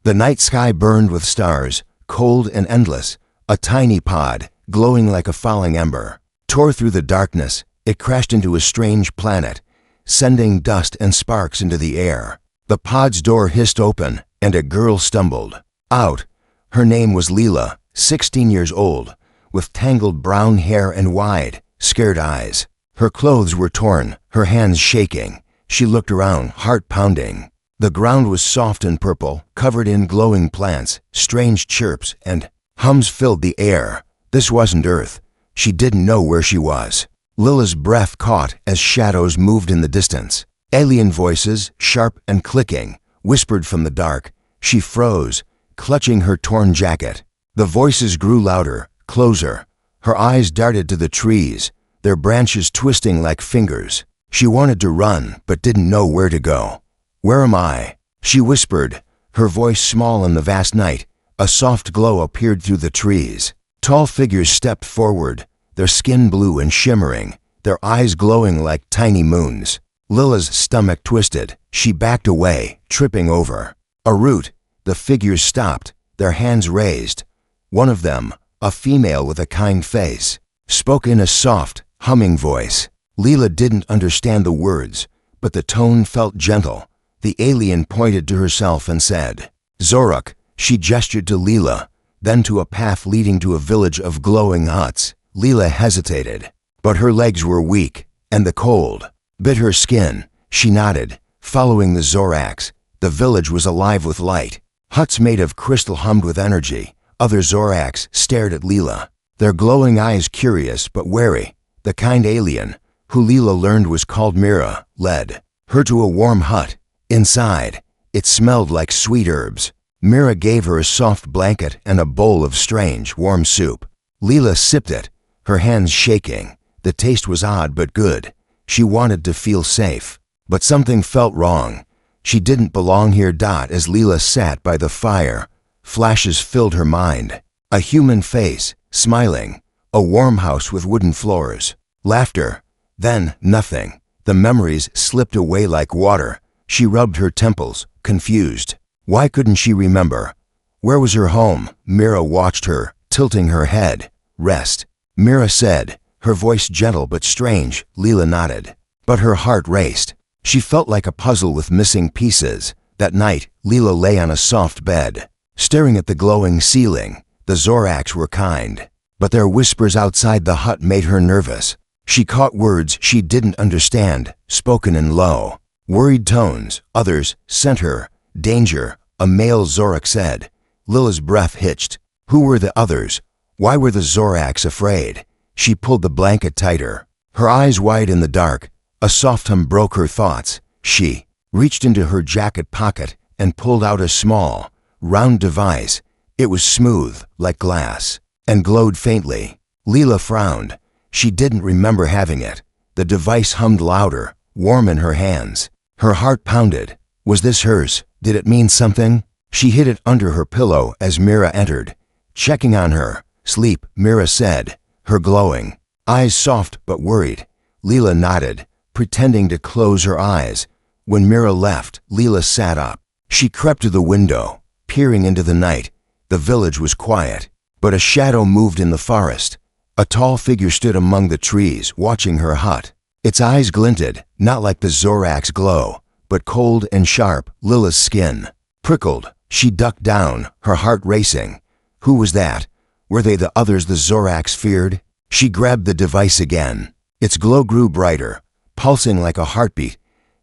The night sky burned with stars, cold and endless. A tiny pod, glowing like a falling ember, tore through the darkness. It crashed into a strange planet, sending dust and sparks into the air. The pod's door hissed open, and a girl stumbled out. Her name was Leela, 16 years old, with tangled brown hair and wide, scared eyes. Her clothes were torn, her hands shaking. She looked around, heart pounding. The ground was soft and purple, covered in glowing plants. Strange chirps and hums filled the air. This wasn't Earth. She didn't know where she was. Lila's breath caught as shadows moved in the distance. Alien voices, sharp and clicking, whispered from the dark. She froze, clutching her torn jacket. The voices grew louder, closer. Her eyes darted to the trees, their branches twisting like fingers. She wanted to run, but didn't know where to go. "Where am I?" she whispered, her voice small in the vast night. A soft glow appeared through the trees. Tall figures stepped forward, their skin blue and shimmering, their eyes glowing like tiny moons. Lila's stomach twisted. She backed away, tripping over a root. The figures stopped, their hands raised. One of them, a female with a kind face, spoke in a soft, humming voice. Lila didn't understand the words, but the tone felt gentle. The alien pointed to herself and said, "Zorak." She gestured to Lila, then to a path leading to a village of glowing huts. Lila hesitated, but her legs were weak, and the cold bit her skin. She nodded, following the Zoraks. The village was alive with light. Huts made of crystal hummed with energy. Other Zoraks stared at Lila, their glowing eyes curious but wary. The kind alien, who Lila learned was called Mira, led her to a warm hut. Inside, it smelled like sweet herbs. Mira gave her a soft blanket and a bowl of strange, warm soup. Lila sipped it, her hands shaking. The taste was odd but good. She wanted to feel safe, but something felt wrong. She didn't belong here. As Lila sat by the fire, flashes filled her mind. A human face, smiling. A warm house with wooden floors. Laughter. Then nothing. The memories slipped away like water. She rubbed her temples, confused. Why couldn't she remember? Where was her home? Mira watched her, tilting her head. "Rest," Mira said, her voice gentle but strange. Lila nodded, but her heart raced. She felt like a puzzle with missing pieces. That night, Lila lay on a soft bed, staring at the glowing ceiling. The Zoraks were kind, but their whispers outside the hut made her nervous. She caught words she didn't understand, spoken in low, worried tones. Others sent her danger, a male Zorak said. Lila's breath hitched. Who were the others? Why were the Zoraks afraid? She pulled the blanket tighter, her eyes wide in the dark. A soft hum broke her thoughts. She reached into her jacket pocket and pulled out a small, round device. It was smooth, like glass, and glowed faintly. Lila frowned. She didn't remember having it. The device hummed louder, warm in her hands. Her heart pounded. Was this hers? Did it mean something? She hid it under her pillow as Mira entered, checking on her. "Sleep," Mira said, her glowing eyes soft but worried. Lila nodded, pretending to close her eyes. When Mira left, Lila sat up. She crept to the window, peering into the night. The village was quiet, but a shadow moved in the forest. A tall figure stood among the trees, watching her hut. Its eyes glinted, not like the Zorak's glow, but cold and sharp. Lila's skin prickled. She ducked down, her heart racing. Who was that? Were they the others the Zoraks feared? She grabbed the device again. Its glow grew brighter, pulsing like a heartbeat.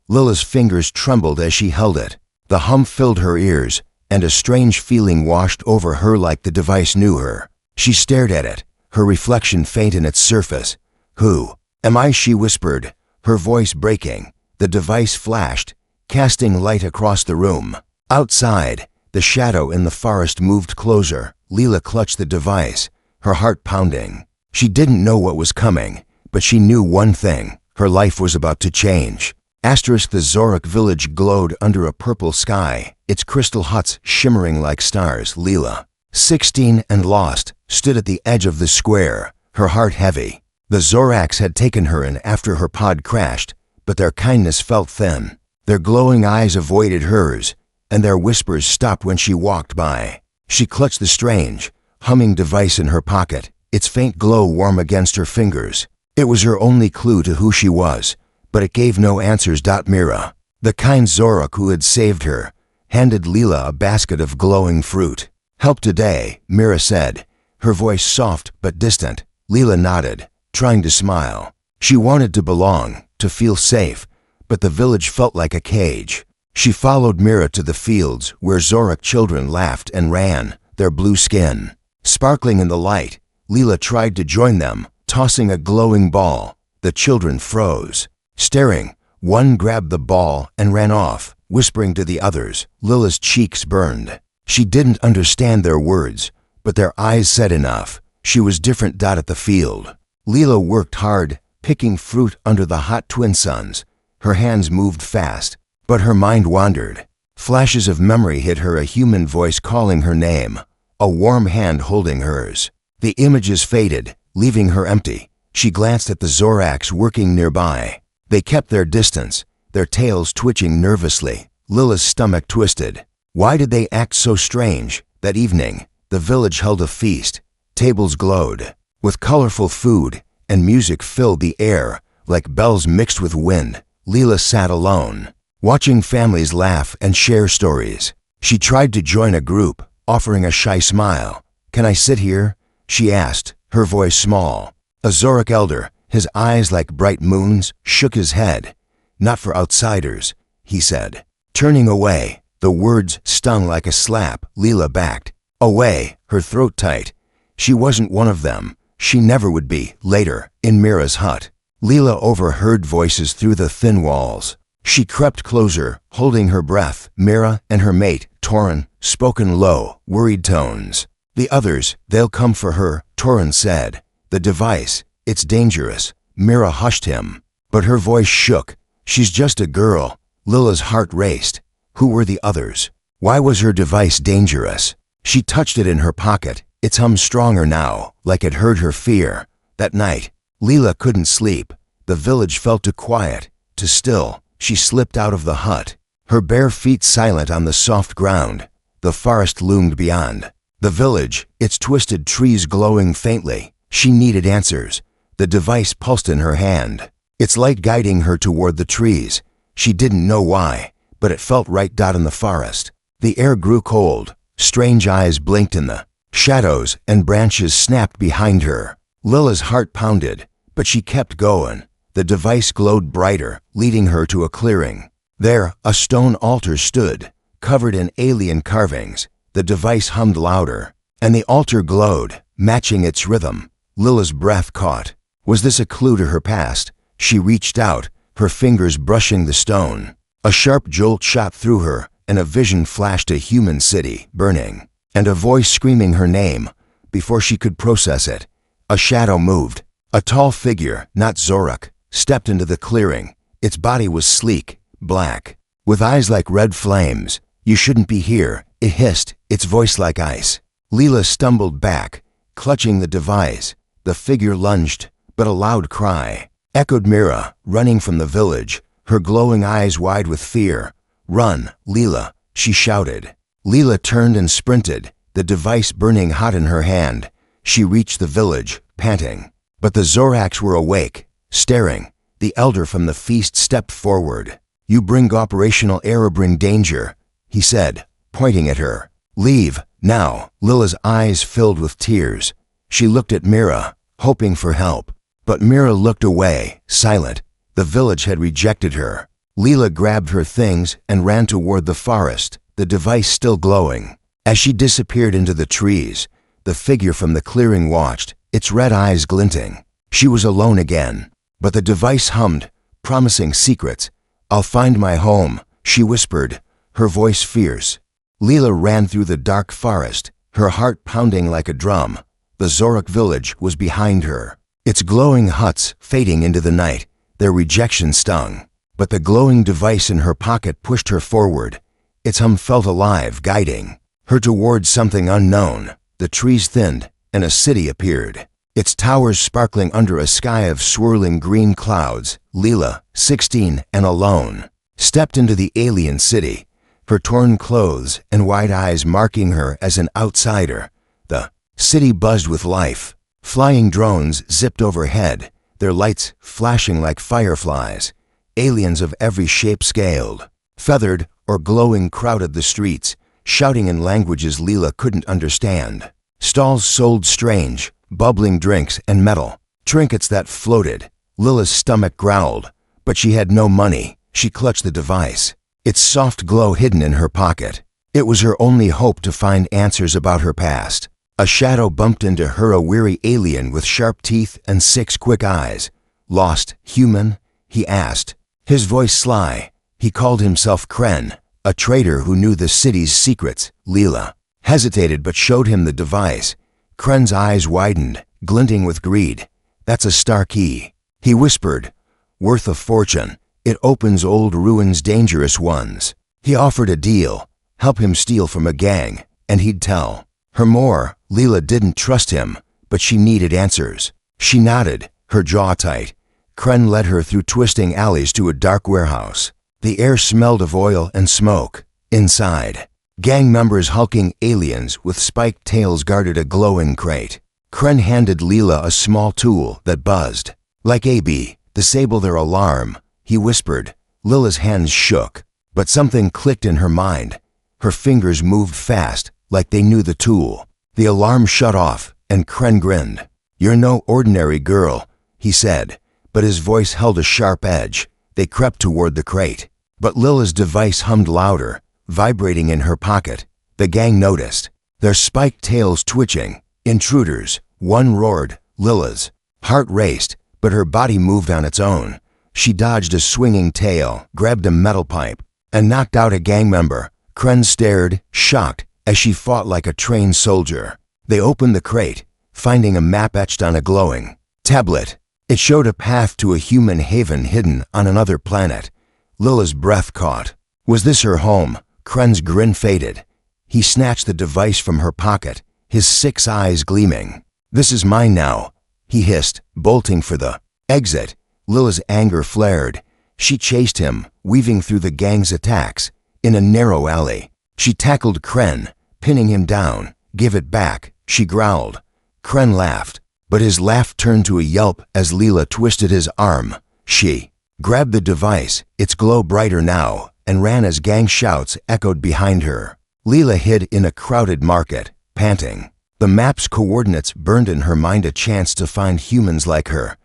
Lila's fingers trembled as she held it. The hum filled her ears, and a strange feeling washed over her like the device knew her. She stared at it, her reflection faint in its surface. "Who am I?" she whispered, her voice breaking. The device flashed, casting light across the room. Outside, the shadow in the forest moved closer. Lila clutched the device, her heart pounding. She didn't know what was coming, but she knew one thing. Her life was about to change. The Zorak village glowed under a purple sky, its crystal huts shimmering like stars. Lila, 16 and lost, stood at the edge of the square, her heart heavy. The Zoraks had taken her in after her pod crashed, but their kindness felt thin. Their glowing eyes avoided hers. and their whispers stopped when she walked by. She clutched the strange, humming device in her pocket, its faint glow warm against her fingers. It was her only clue to who she was, but it gave no answers. Mira, the kind Zorak who had saved her, handed Leela a basket of glowing fruit. "Help today," Mira said, her voice soft but distant. Leela nodded, trying to smile. She wanted to belong, to feel safe, but the village felt like a cage. She followed Mira to the fields where Zorak children laughed and ran, their blue skin sparkling in the light. Leela tried to join them, tossing a glowing ball. The children froze, staring. One grabbed the ball and ran off, whispering to the others. Leela's cheeks burned. She didn't understand their words, but their eyes said enough. She was different. At the field, Leela worked hard, picking fruit under the hot twin suns. Her hands moved fast, but her mind wandered. Flashes of memory hit her, a human voice calling her name, a warm hand holding hers. The images faded, leaving her empty. She glanced at the Zoraks working nearby. They kept their distance, their tails twitching nervously. Leela's stomach twisted. Why did they act so strange? That evening, the village held a feast. Tables glowed with colorful food, and music filled the air like bells mixed with wind. Leela sat alone, watching families laugh and share stories. She tried to join a group, offering a shy smile. "Can I sit here?" she asked, her voice small. A Zorak elder, his eyes like bright moons, shook his head. "Not for outsiders," he said. Turning away, the words stung like a slap. Leela backed away, her throat tight. She wasn't one of them. She never would be. Later, in Mira's hut, Leela overheard voices through the thin walls. She crept closer, holding her breath. Mira and her mate, Torin, spoken low, worried tones. "The others, they'll come for her," Torin said. "The device, it's dangerous." Mira hushed him, but her voice shook. "She's just a girl." Leela's heart raced. Who were the others? Why was her device dangerous? She touched it in her pocket. Its hum stronger now, like it heard her fear. That night, Leela couldn't sleep. The village felt too quiet, too still. She slipped out of the hut, her bare feet silent on the soft ground. The forest loomed beyond. The village, its twisted trees glowing faintly. She needed answers. The device pulsed in her hand, its light guiding her toward the trees. She didn't know why, but it felt right. In the forest, the air grew cold. Strange eyes blinked in the shadows, and branches snapped behind her. Leela's heart pounded, but she kept going. The device glowed brighter, leading her to a clearing. There, a stone altar stood, covered in alien carvings. The device hummed louder, and the altar glowed, matching its rhythm. Leela's breath caught. Was this a clue to her past? She reached out, her fingers brushing the stone. A sharp jolt shot through her, and a vision flashed: a human city burning, and a voice screaming her name. Before she could process it, a shadow moved. A tall figure, not Zorak, stepped into the clearing. Its body was sleek, black, with eyes like red flames. "You shouldn't be here," it hissed, its voice like ice. Leela stumbled back, clutching the device. The figure lunged, but a loud cry echoed. Mira, running from the village, her glowing eyes wide with fear. "Run, Leela," she shouted. Leela turned and sprinted, the device burning hot in her hand. She reached the village, panting. But the Zoraks were awake, staring. The elder from the feast stepped forward. "You bring operational error, bring danger," he said, pointing at her. "Leave, now." Leela's eyes filled with tears. She looked at Mira, hoping for help. But Mira looked away, silent. The village had rejected her. Leela grabbed her things and ran toward the forest, the device still glowing. As she disappeared into the trees, the figure from the clearing watched, its red eyes glinting. She was alone again, but the device hummed, promising secrets. "I'll find my home," she whispered, her voice fierce. Leela ran through the dark forest, her heart pounding like a drum. The Zorak village was behind her, its glowing huts fading into the night. Their rejection stung, but the glowing device in her pocket pushed her forward. Its hum felt alive, guiding her towards something unknown. The trees thinned, and a city appeared, its towers sparkling under a sky of swirling green clouds. Leela, 16 and alone, stepped into the alien city, her torn clothes and wide eyes marking her as an outsider. The city buzzed with life. Flying drones zipped overhead, their lights flashing like fireflies. Aliens of every shape scaled, feathered or glowing crowded the streets, shouting in languages Leela couldn't understand. Stalls sold strange, bubbling drinks and metal, trinkets that floated. Lila's stomach growled, but she had no money. She clutched the device, its soft glow hidden in her pocket. It was her only hope to find answers about her past. A shadow bumped into her, a weary alien with sharp teeth and 6 quick eyes. "Lost human?" he asked, his voice sly. He called himself Kren, a traitor who knew the city's secrets. Leela hesitated but showed him the device. Kren's eyes widened, glinting with greed. "That's a star key," he whispered. "Worth a fortune. It opens old ruins, dangerous ones." He offered a deal, help him steal from a gang, and he'd tell her more. Leela didn't trust him, but she needed answers. She nodded, her jaw tight. Kren led her through twisting alleys to a dark warehouse. The air smelled of oil and smoke. Inside, gang members, hulking aliens with spiked tails, guarded a glowing crate. Kren handed Leela a small tool that buzzed. "Like AB, disable their alarm," he whispered. Lila's hands shook, but something clicked in her mind. Her fingers moved fast, like they knew the tool. The alarm shut off, and Kren grinned. "You're no ordinary girl," he said, but his voice held a sharp edge. They crept toward the crate, but Lila's device hummed louder, vibrating in her pocket. The gang noticed, their spiked tails twitching. "Intruders," one roared. Lila's heart raced, but her body moved on its own. She dodged a swinging tail, grabbed a metal pipe, and knocked out a gang member. Kren stared, shocked, as she fought like a trained soldier. They opened the crate, finding a map etched on a glowing tablet. It showed a path to a human haven hidden on another planet. Lila's breath caught. Was this her home? Kren's grin faded. He snatched the device from her pocket, his 6 eyes gleaming. "This is mine now," he hissed, bolting for the exit. Lila's anger flared. She chased him, weaving through the gang's attacks. In a narrow alley, she tackled Kren, pinning him down. "Give it back," she growled. Kren laughed, but his laugh turned to a yelp as Leela twisted his arm. She grabbed the device, its glow brighter now, and ran as gang shouts echoed behind her. Leela hid in a crowded market, panting. The map's coordinates burned in her mind, a chance to find humans like her.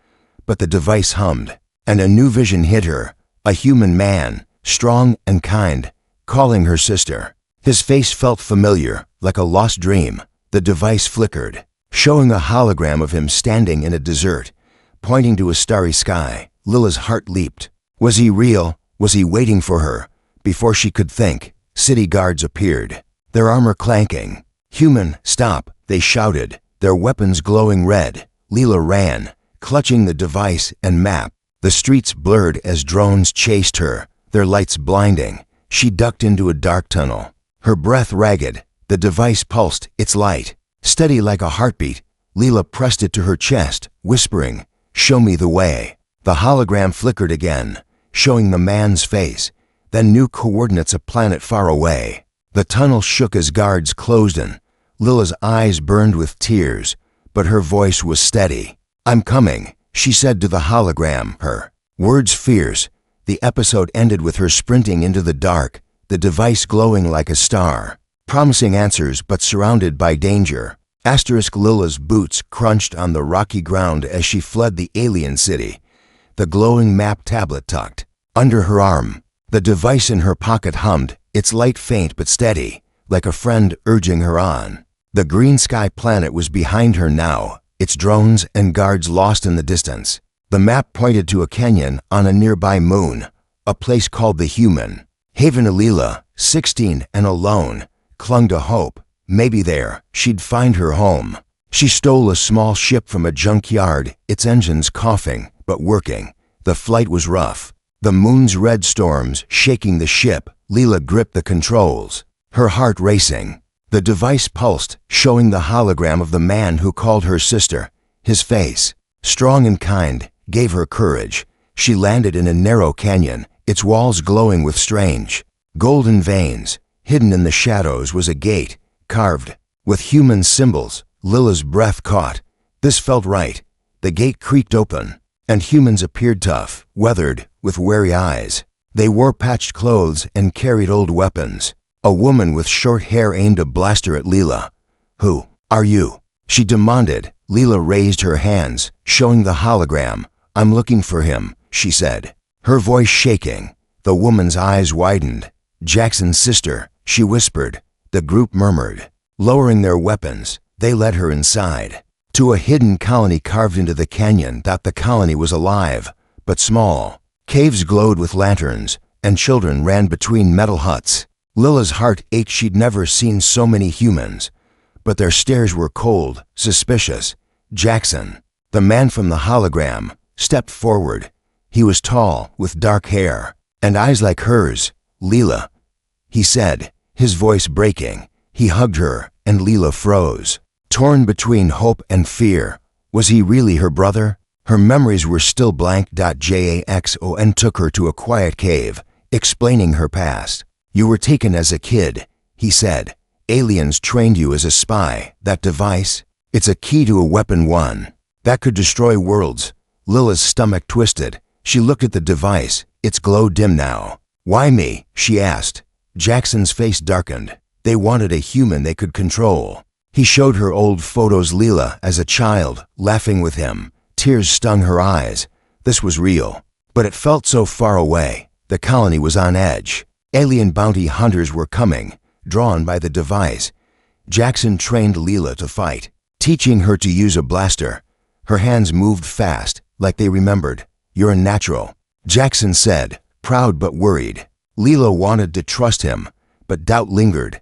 But the device hummed, and a new vision hit her. A human man, strong and kind, calling her sister. His face felt familiar, like a lost dream. The device flickered, showing a hologram of him standing in a desert, pointing to a starry sky. Lila's heart leaped. Was he real? Was he waiting for her? Before she could think, city guards appeared, their armor clanking. "Human, stop," they shouted, their weapons glowing red. Leela ran, clutching the device and map. The streets blurred as drones chased her, their lights blinding. She ducked into a dark tunnel, her breath ragged. The device pulsed, its light steady like a heartbeat. Leela pressed it to her chest, whispering, "Show me the way." The hologram flickered again, showing the man's face, then new coordinates, a planet far away. The tunnel shook as guards closed in. Lila's eyes burned with tears, but her voice was steady. "I'm coming," she said to the hologram, her words fierce. The episode ended with her sprinting into the dark, the device glowing like a star, promising answers but surrounded by danger. Lila's boots crunched on the rocky ground as she fled the alien city, the glowing map tablet tucked under her arm. The device in her pocket hummed, its light faint but steady, like a friend urging her on. The green sky planet was behind her now, its drones and guards lost in the distance. The map pointed to a canyon on a nearby moon, a place called the Human Haven. Leela, 16 and alone, clung to hope. Maybe there, she'd find her home. She stole a small ship from a junkyard, its engines coughing, but working. The flight was rough, the moon's red storms shaking the ship. Leela gripped the controls, her heart racing. The device pulsed, showing the hologram of the man who called her sister. His face, strong and kind, gave her courage. She landed in a narrow canyon, its walls glowing with strange Golden veins. Hidden in the shadows was a gate, carved with human symbols. Lila's breath caught. This felt right. The gate creaked open, and humans appeared tough, weathered, with wary eyes. They wore patched clothes and carried old weapons. A woman with short hair aimed a blaster at Lila. "Who are you?" she demanded. Lila raised her hands, showing the hologram. "I'm looking for him," she said, her voice shaking. The woman's eyes widened. "Jackson's sister," she whispered. The group murmured. Lowering their weapons, they led her inside, to a hidden colony carved into the canyon. The colony was alive, but small. Caves glowed with lanterns, and children ran between metal huts. Lila's heart ached. She'd never seen so many humans, but their stares were cold, suspicious. Jackson, the man from the hologram, stepped forward. He was tall, with dark hair, and eyes like hers. "Lila," he said, his voice breaking. He hugged her, and Lila froze, torn between hope and fear. Was he really her brother? Her memories were still blank. Jackson took her to a quiet cave, explaining her past. "You were taken as a kid," he said. "Aliens trained you as a spy. That device, it's a key to a weapon one that could destroy worlds." Lila's stomach twisted. She looked at the device. Its glow dim now. "Why me?" she asked. Jackson's face darkened. They wanted a human they could control. He showed her old photos. Lila as a child, laughing with him. Tears stung her eyes. This was real, but it felt so far away. The colony was on edge. Alien bounty hunters were coming, drawn by the device. Jackson trained Lila to fight, teaching her to use a blaster. Her hands moved fast, like they remembered. "You're a natural," Jackson said, proud but worried. Lila wanted to trust him, but doubt lingered.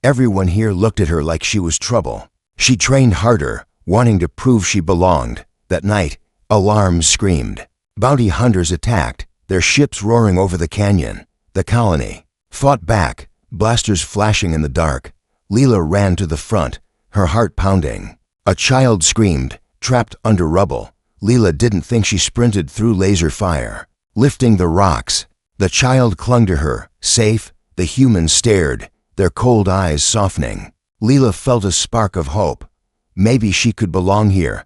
Everyone here looked at her like she was trouble. She trained harder, wanting to prove she belonged. That night, alarms screamed. Bounty hunters attacked, their ships roaring over the canyon. The colony fought back, blasters flashing in the dark. Lila ran to the front, her heart pounding. A child screamed, trapped under rubble. Lila didn't think. She sprinted through laser fire, lifting the rocks. The child clung to her, safe. The humans stared, their cold eyes softening. Lila felt a spark of hope. Maybe she could belong here.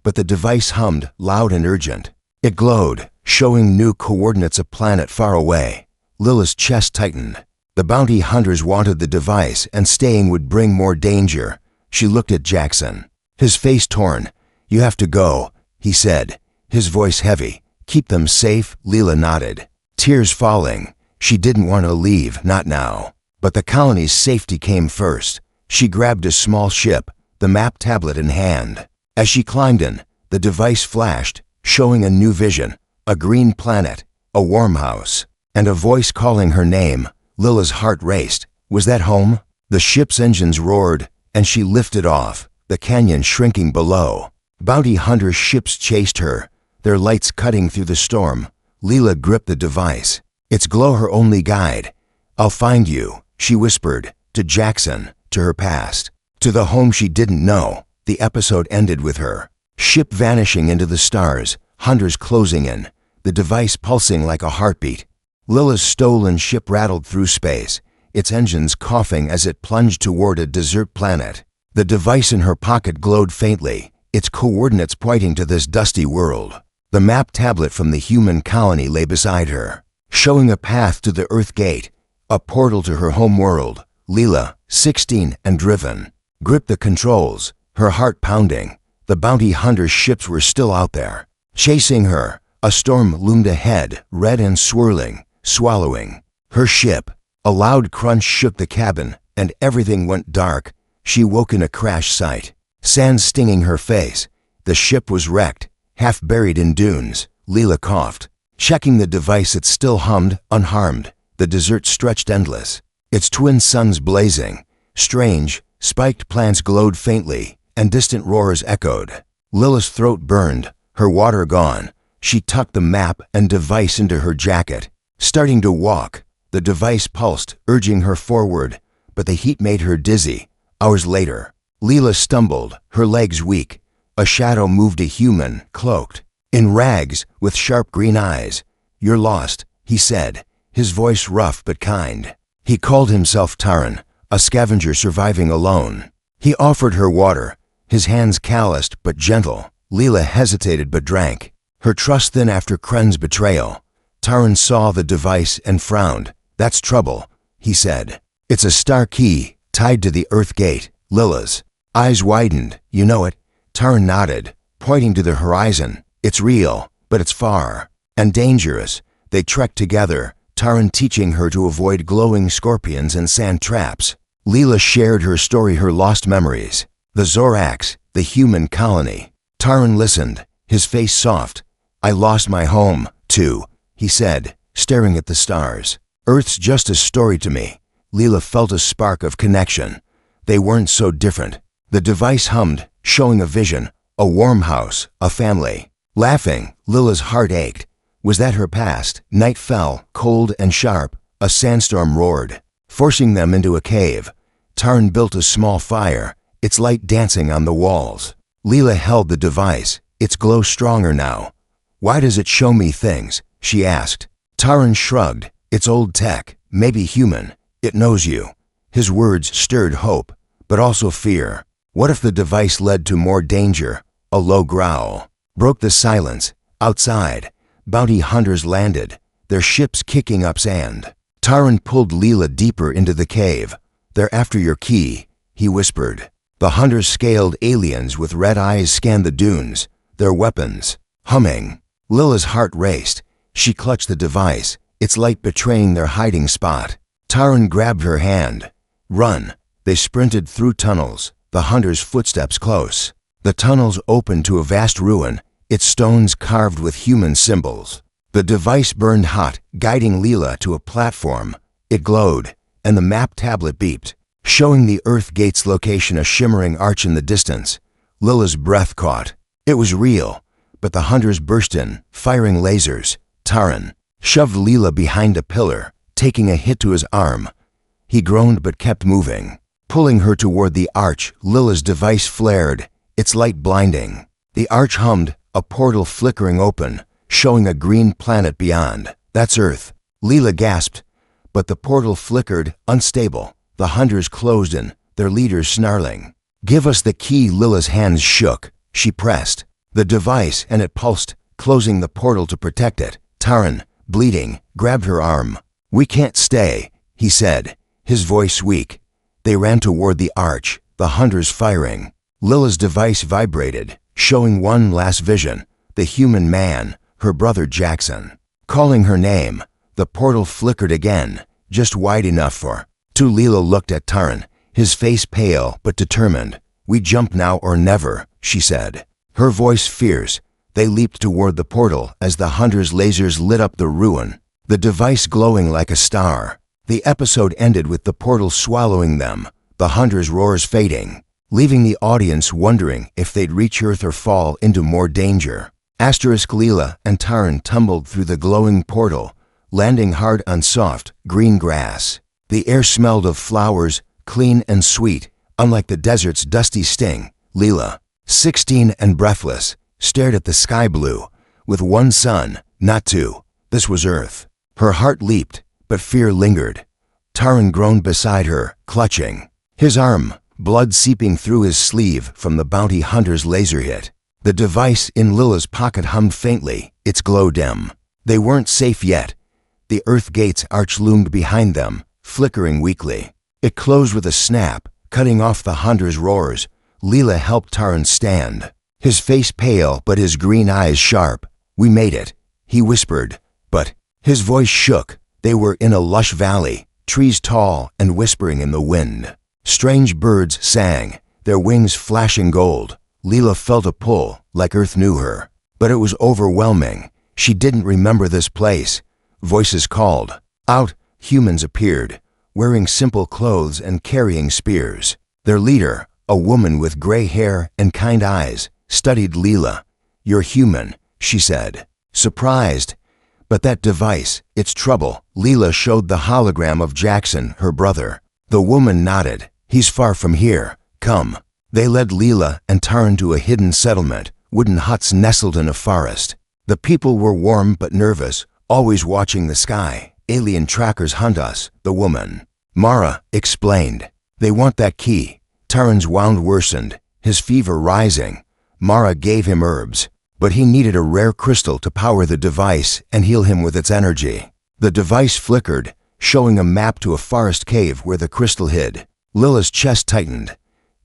But the device hummed, loud and urgent. It glowed, showing new coordinates, a planet far away. Lila's chest tightened. The bounty hunters wanted the device, and staying would bring more danger. She looked at Jackson, his face torn. "You have to go," he said, his voice heavy. "Keep them safe." Lila nodded, tears falling. She didn't want to leave, not now. But the colony's safety came first. She grabbed a small ship, the map tablet in hand. As she climbed in, the device flashed, showing a new vision. A green planet, a warm house, and a voice calling her name. Lila's heart raced. Was that home? The ship's engines roared, and she lifted off, the canyon shrinking below. Bounty hunter ships chased her, their lights cutting through the storm. Lila gripped the device, its glow her only guide. "I'll find you," she whispered, to Jackson, to her past, to the home she didn't know. The episode ended with her ship vanishing into the stars, hunters closing in, the device pulsing like a heartbeat. Lila's stolen ship rattled through space, its engines coughing as it plunged toward a desert planet. The device in her pocket glowed faintly, its coordinates pointing to this dusty world. The map tablet from the human colony lay beside her, showing a path to the Earth Gate, a portal to her home world. Lila, 16 and driven, gripped the controls, her heart pounding. The bounty hunter's ships were still out there, chasing her. A storm loomed ahead, red and swirling, swallowing her ship. A loud crunch shook the cabin, and everything went dark. She woke in a crash site, sand stinging her face. The ship was wrecked, half buried in dunes. Lila coughed, checking the device. It still hummed, unharmed. The desert stretched endless, its twin suns blazing. Strange, spiked plants glowed faintly, and distant roars echoed. Lila's throat burned, her water gone. She tucked the map and device into her jacket. Starting to walk, the device pulsed, urging her forward, but the heat made her dizzy. Hours later, Lila stumbled, her legs weak. A shadow moved, a human, cloaked in rags, with sharp green eyes. "You're lost," he said, his voice rough but kind. He called himself Taran, a scavenger surviving alone. He offered her water, his hands calloused but gentle. Leela hesitated but drank. Her trust then after Kren's betrayal. Taran saw the device and frowned. "That's trouble," he said. "It's a star key, tied to the Earth Gate, Lila's." Eyes widened. "You know it?" Taran nodded, pointing to the horizon. "It's real, but it's far. And dangerous." They trekked together, Taran teaching her to avoid glowing scorpions and sand traps. Leela shared her story, her lost memories. The Zorax, the human colony. Taran listened, his face soft. "I lost my home, too," he said, staring at the stars. "Earth's just a story to me." Leela felt a spark of connection. They weren't so different. The device hummed, showing a vision, a warm house, a family. Laughing, Lila's heart ached. Was that her past? Night fell, cold and sharp. A sandstorm roared, forcing them into a cave. Taran built a small fire, its light dancing on the walls. Leela held the device, its glow stronger now. "Why does it show me things?" she asked. Taran shrugged. "It's old tech, maybe human. It knows you." His words stirred hope, but also fear. What if the device led to more danger? A low growl broke the silence. Outside, bounty hunters landed, their ships kicking up sand. Taran pulled Leela deeper into the cave. "They're after your key," he whispered. The hunters scaled aliens with red eyes scanned the dunes, their weapons humming. Lila's heart raced. She clutched the device, its light betraying their hiding spot. Taran grabbed her hand. "Run." They sprinted through tunnels, the hunters' footsteps close. The tunnels opened to a vast ruin, its stones carved with human symbols. The device burned hot, guiding Leela to a platform. It glowed, and the map tablet beeped, showing the Earth Gate's location, a shimmering arch in the distance. Lila's breath caught. It was real, but the hunters burst in, firing lasers. Taran shoved Leela behind a pillar, taking a hit to his arm. He groaned but kept moving, pulling her toward the arch. Lila's device flared, its light blinding. The arch hummed, a portal flickering open, showing a green planet beyond. "That's Earth," Leela gasped. But the portal flickered, unstable. The hunters closed in, their leaders snarling. "Give us the key." Lila's hands shook. She pressed the device and it pulsed, closing the portal to protect it. Taran, bleeding, grabbed her arm. "We can't stay," he said, his voice weak. They ran toward the arch, the hunters firing. Lila's device vibrated, showing one last vision, the human man, her brother Jackson. Calling her name, the portal flickered again, just wide enough for two. Leela looked at Taran, his face pale but determined. "We jump now or never," she said, her voice fierce. They leaped toward the portal as the hunters' lasers lit up the ruin, the device glowing like a star. The episode ended with the portal swallowing them, the hunters' roars fading, leaving the audience wondering if they'd reach Earth or fall into more danger. Leela and Taran tumbled through the glowing portal, landing hard on soft, green grass. The air smelled of flowers, clean and sweet, unlike the desert's dusty sting. Leela, 16 and breathless, stared at the sky blue, with one sun, not two. This was Earth. Her heart leaped, but fear lingered. Taran groaned beside her, clutching his arm, blood seeping through his sleeve from the bounty hunter's laser hit. The device in Lila's pocket hummed faintly, its glow dim. They weren't safe yet. The Earth Gate's arch loomed behind them, flickering weakly. It closed with a snap, cutting off the hunter's roars. Leela helped Taran stand, his face pale but his green eyes sharp. "We made it," he whispered, but his voice shook. They were in a lush valley, trees tall and whispering in the wind. Strange birds sang, their wings flashing gold. Leela felt a pull, like Earth knew her. But it was overwhelming. She didn't remember this place. Voices called. Out, humans appeared, wearing simple clothes and carrying spears. Their leader, a woman with gray hair and kind eyes, studied Leela. "You're human," she said, surprised. "But that device, it's trouble." Leela showed the hologram of Jackson, her brother. The woman nodded. "He's far from here. Come." They led Leela and Taran to a hidden settlement, wooden huts nestled in a forest. The people were warm but nervous, always watching the sky. "Alien trackers hunt us," the woman Mara explained. They want that key. Taran's wound worsened, his fever rising. Mara gave him herbs, but he needed a rare crystal to power the device and heal him with its energy. The device flickered, showing a map to a forest cave where the crystal hid. Lila's chest tightened.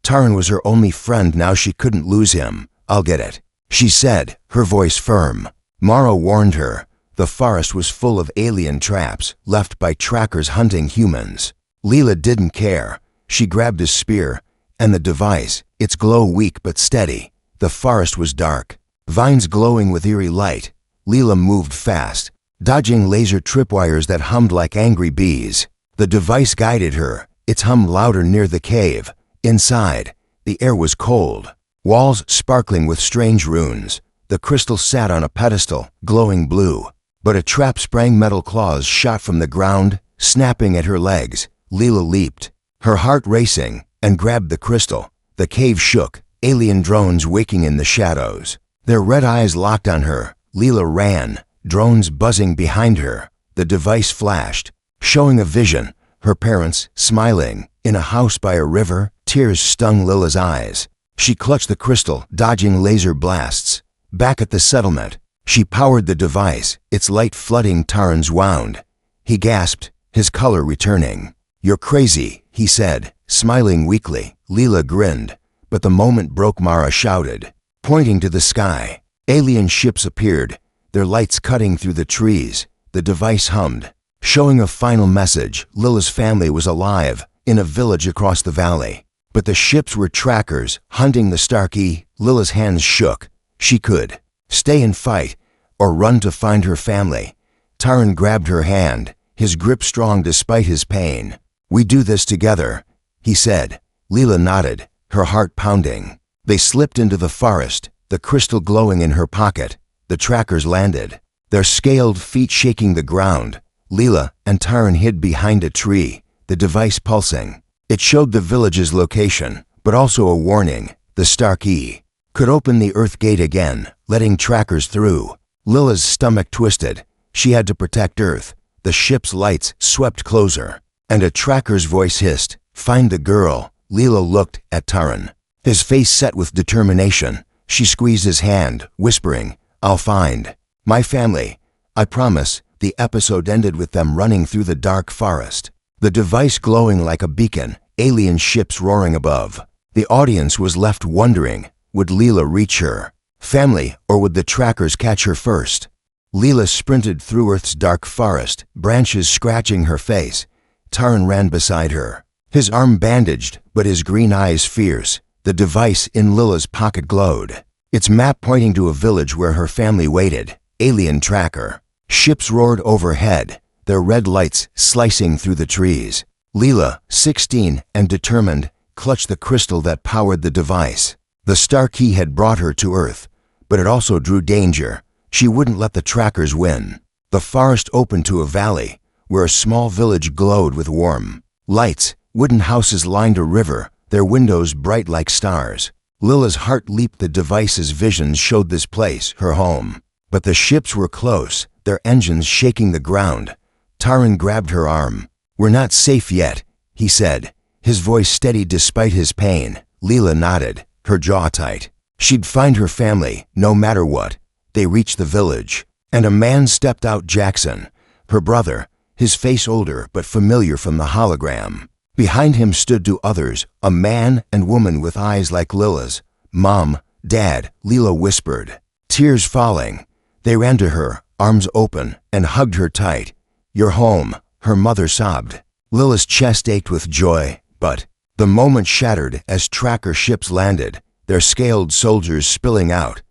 Taran was her only friend now, she couldn't lose him. I'll get it, she said, her voice firm. Mara warned her. The forest was full of alien traps left by trackers hunting humans. Lila didn't care. She grabbed a spear and the device, its glow weak but steady. The forest was dark, vines glowing with eerie light. Lila moved fast, dodging laser tripwires that hummed like angry bees. The device guided her, its hum louder near the cave. Inside, the air was cold, walls sparkling with strange runes. The crystal sat on a pedestal, glowing blue. But a trap sprang, metal claws shot from the ground, snapping at her legs. Lila leaped, her heart racing, and grabbed the crystal. The cave shook, alien drones waking in the shadows. Their red eyes locked on her. Lila ran, drones buzzing behind her. The device flashed, showing a vision. Her parents, smiling, in a house by a river. Tears stung Lila's eyes. She clutched the crystal, dodging laser blasts. Back at the settlement, she powered the device, its light flooding Taran's wound. He gasped, his color returning. You're crazy, he said, smiling weakly. Lila grinned, but the moment broke. Mara shouted, pointing to the sky. Alien ships appeared, their lights cutting through the trees. The device hummed, showing a final message. Lila's family was alive, in a village across the valley. But the ships were trackers, hunting the star key. Lila's hands shook. She could stay and fight, or run to find her family. Taran grabbed her hand, his grip strong despite his pain. We do this together, he said. Lila nodded, her heart pounding. They slipped into the forest, the crystal glowing in her pocket. The trackers landed, their scaled feet shaking the ground. Lila and Taran hid behind a tree, the device pulsing. It showed the village's location, but also a warning. The star key could open the Earth gate again, letting trackers through. Lila's stomach twisted. She had to protect Earth. The ship's lights swept closer, and a tracker's voice hissed, "Find the girl." Lila looked at Taran, his face set with determination. She squeezed his hand, whispering, "I'll find my family. I promise." The episode ended with them running through the dark forest, the device glowing like a beacon, alien ships roaring above. The audience was left wondering, would Lila reach her family, or would the trackers catch her first? Lila sprinted through Earth's dark forest, branches scratching her face. Taran ran beside her, his arm bandaged, but his green eyes fierce. The device in Lila's pocket glowed, its map pointing to a village where her family waited. Alien tracker. Ships roared overhead, their red lights slicing through the trees. Lila, 16 and determined, clutched the crystal that powered the device. The star key had brought her to Earth, but it also drew danger. She wouldn't let the trackers win. The forest opened to a valley, where a small village glowed with warm lights. Wooden houses lined a river, their windows bright like stars. Lila's heart leaped. The device's visions showed this place her home. But the ships were close, their engines shaking the ground. Taran grabbed her arm. "We're not safe yet," he said, his voice steady despite his pain. Lila nodded, her jaw tight. She'd find her family, no matter what. They reached the village, and a man stepped out. Jackson, her brother, his face older but familiar from the hologram. Behind him stood two others, a man and woman with eyes like Lila's. "Mom, Dad," Lila whispered, tears falling. They ran to her, arms open, and hugged her tight. "You're home," her mother sobbed. Lila's chest ached with joy, but the moment shattered as tracker ships landed, their scaled soldiers spilling out.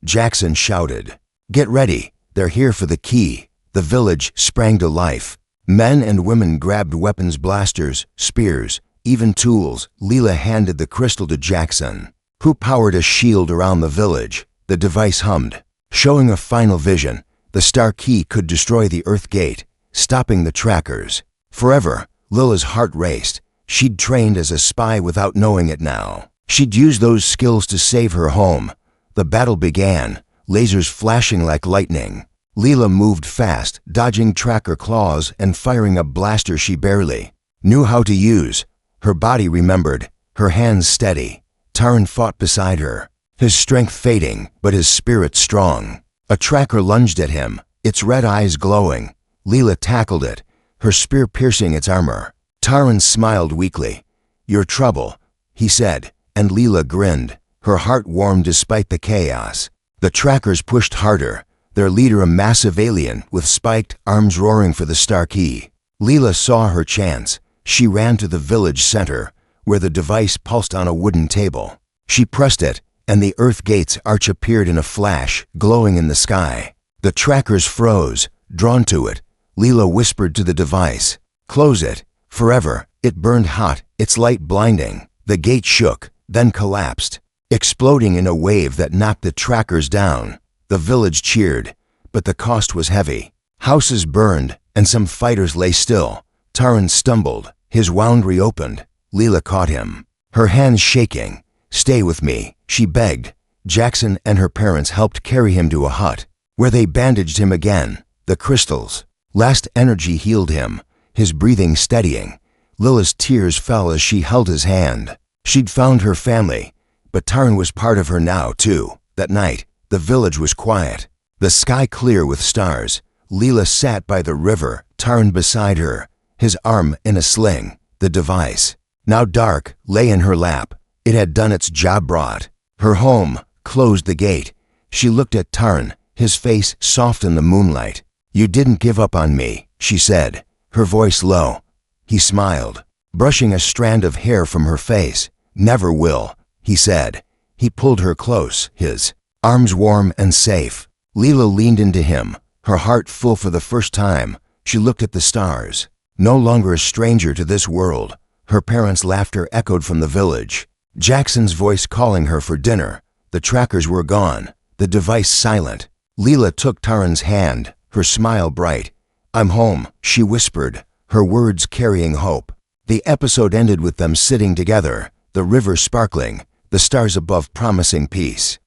Jackson shouted, "Get ready, they're here for the key." The village sprang to life. Men and women grabbed weapons, blasters, spears, even tools. Lila handed the crystal to Jackson, who powered a shield around the village. The device hummed, showing a final vision. The star key could destroy the Earth gate, stopping the trackers forever. Lila's heart raced. She'd trained as a spy without knowing it now. She'd used those skills to save her home. The battle began, lasers flashing like lightning. Lila moved fast, dodging tracker claws and firing a blaster she barely Knew how to use. Her body remembered, her hands steady. Taryn fought beside her, his strength fading, but his spirit strong. A tracker lunged at him, its red eyes glowing. Leela tackled it, her spear piercing its armor. Taryn smiled weakly. "Your trouble," he said, and Leela grinned. Her heart warmed despite the chaos. The trackers pushed harder, their leader a massive alien with spiked arms roaring for the star key. Leela saw her chance. She ran to the village center, where the device pulsed on a wooden table. She pressed it, and the Earth Gate's arch appeared in a flash, glowing in the sky. The trackers froze, drawn to it. Leela whispered to the device, "Close it, forever." It burned hot, its light blinding. The gate shook, then collapsed, exploding in a wave that knocked the trackers down. The village cheered, but the cost was heavy. Houses burned, and some fighters lay still. Taryn stumbled, his wound reopened. Leela caught him, her hands shaking. "Stay with me," she begged. Jackson and her parents helped carry him to a hut, where they bandaged him again. The crystals, last energy healed him, his breathing steadying. Lila's tears fell as she held his hand. She'd found her family, but Taryn was part of her now, too. That night, the village was quiet, the sky clear with stars. Leela sat by the river, Taryn beside her, his arm in a sling. The device, now dark, lay in her lap. It had done its job brought her home, closed the gate. She looked at Taryn, his face soft in the moonlight. "You didn't give up on me," she said, her voice low. He smiled, brushing a strand of hair from her face. "Never will," he said. He pulled her close, his arms warm and safe. Leela leaned into him, her heart full for the first time. She looked at the stars, no longer a stranger to this world. Her parents' laughter echoed from the village. Jackson's voice calling her for dinner. The trackers were gone, the device silent. Leela took Taryn's hand, her smile bright. "I'm home," she whispered, her words carrying hope. The episode ended with them sitting together, the river sparkling, the stars above promising peace.